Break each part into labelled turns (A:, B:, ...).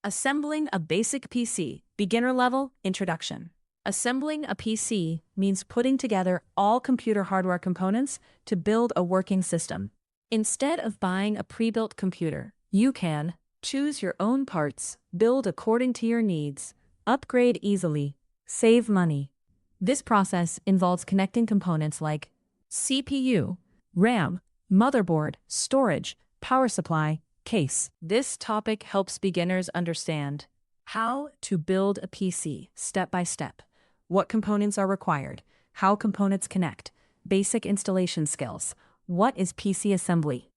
A: Assembling a basic PC, beginner level introduction. Assembling a PC means putting together all computer hardware components to build a working system. Instead of buying a pre-built computer, you can choose your own parts, build according to your needs, upgrade easily, save money. This process involves connecting components like CPU, RAM, motherboard, storage, power supply, case. This topic helps beginners understand how to build a PC step by step, what components are required, how components connect, basic installation skills. What is PC assembly?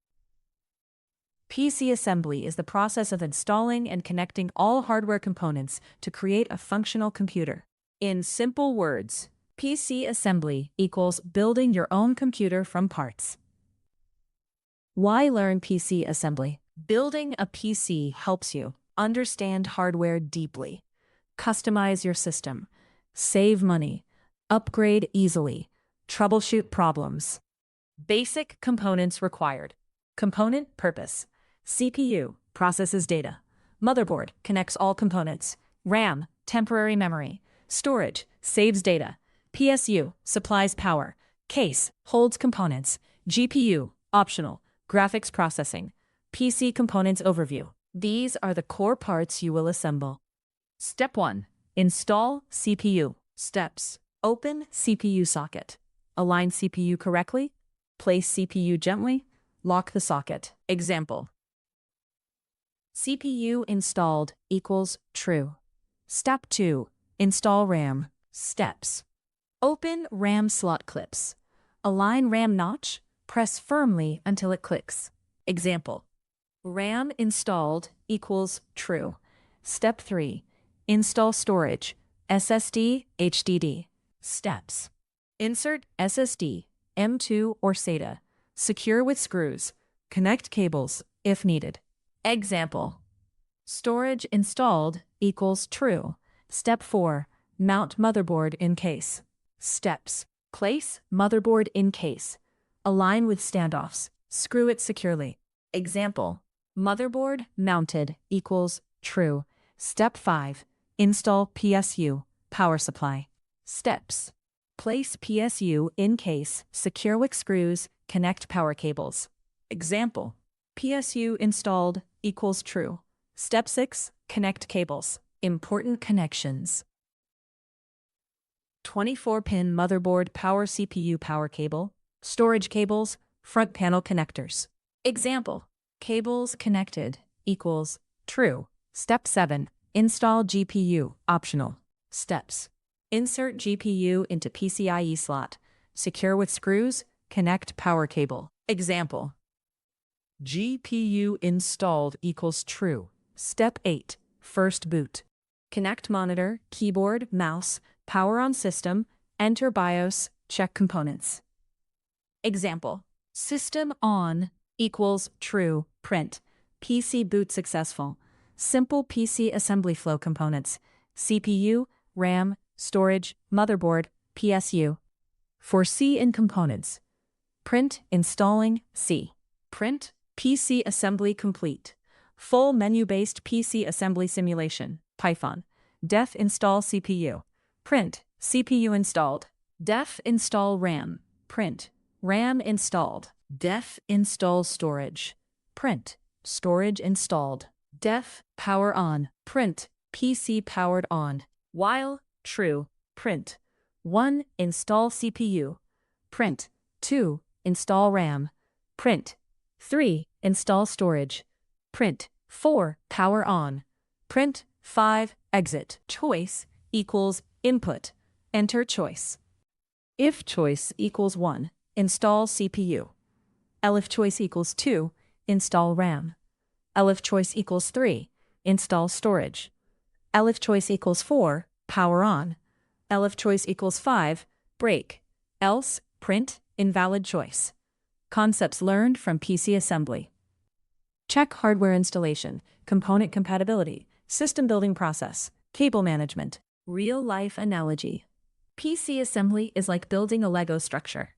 A: PC assembly is the process of installing and connecting all hardware components to create a functional computer. In simple words, PC assembly equals building your own computer from parts. Why learn PC assembly? Building a PC helps you understand hardware deeply, customize your system, save money, upgrade easily, troubleshoot problems. Basic components required. Component purpose. CPU processes data. Motherboard connects all components. RAM, temporary memory. Storage saves data. PSU supplies power. Case holds components. GPU optional. Graphics processing. PC components overview. These are the core parts you will assemble. Step 1. Install CPU. Steps. Open CPU socket. Align CPU correctly. Place CPU gently. Lock the socket. Example. CPU installed equals true. Step 2. Install RAM. Steps. Open RAM slot clips. Align RAM notch. Press firmly until it clicks. Example. RAM installed equals true. Step 3. Install storage. SSD, HDD. Steps. Insert SSD, M2 or SATA. Secure with screws. Connect cables if needed. Example. Storage installed equals true. Step 4. Mount motherboard in case. Steps. Place motherboard in case. Align with standoffs. Screw it securely. Example. Motherboard mounted equals true. Step 5. Install PSU, power supply. Steps. Place PSU in case, secure with screws, connect power cables. Example. PSU installed equals true. Step 6. Connect cables. Important connections. 24-pin motherboard power CPU power cable, storage cables, front panel connectors. Example. Cables connected equals true. Step 7. Install GPU, optional. Steps. Insert GPU into PCIe slot. Secure with screws, connect power cable. Example. GPU installed equals true. Step 8. First boot. Connect monitor, keyboard, mouse, power on system, enter BIOS, check components. Example. System on equals true. Print. PC boot successful. Simple PC assembly flow components. CPU, RAM, storage, motherboard, PSU. For C in components. Print installing C. Print PC assembly complete. Full menu-based PC assembly simulation. Python. Def install CPU. Print CPU installed. Def install RAM. Print RAM installed. Def install storage. Print storage installed. Def power on. Print PC powered on. While true. Print 1. Install CPU. Print 2. Install RAM. Print 3. Install storage. Print 4. Power on. Print 5. Exit. Choice equals input. Enter choice. If choice equals 1, install CPU. Elif choice equals 2, install RAM. Elif choice equals 3, install storage. Elif choice equals 4, power on. Elif choice equals 5, break. Else, print, invalid choice. Concepts learned from PC assembly. Check hardware installation, component compatibility, system building process, cable management. Real-life analogy. PC assembly is like building a Lego structure.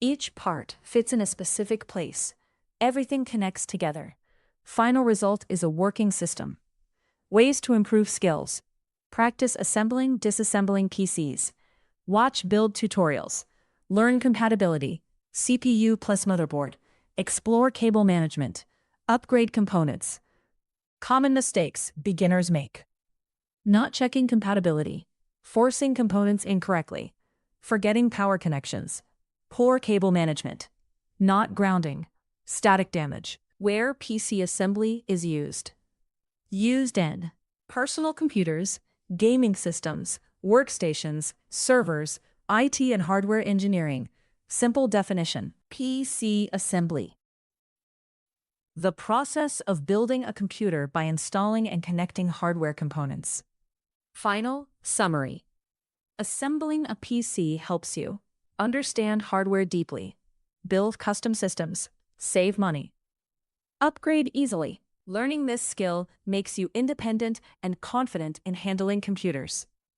A: Each part fits in a specific place. Everything connects together. Final result is a working system. Ways to improve skills. Practice assembling, disassembling PCs. Watch build tutorials. Learn compatibility. CPU plus motherboard. Explore cable management. Upgrade components. Common mistakes beginners make. Not checking compatibility. Forcing components incorrectly. Forgetting power connections. Poor cable management. Not grounding. Static damage. Where PC assembly is used. Used in personal computers, gaming systems, workstations, servers, IT and hardware engineering. Simple definition. PC assembly. The process of building a computer by installing and connecting hardware components. Final summary. Assembling a PC helps you understand hardware deeply, build custom systems, save money, upgrade easily. Learning this skill makes you independent and confident in handling computers.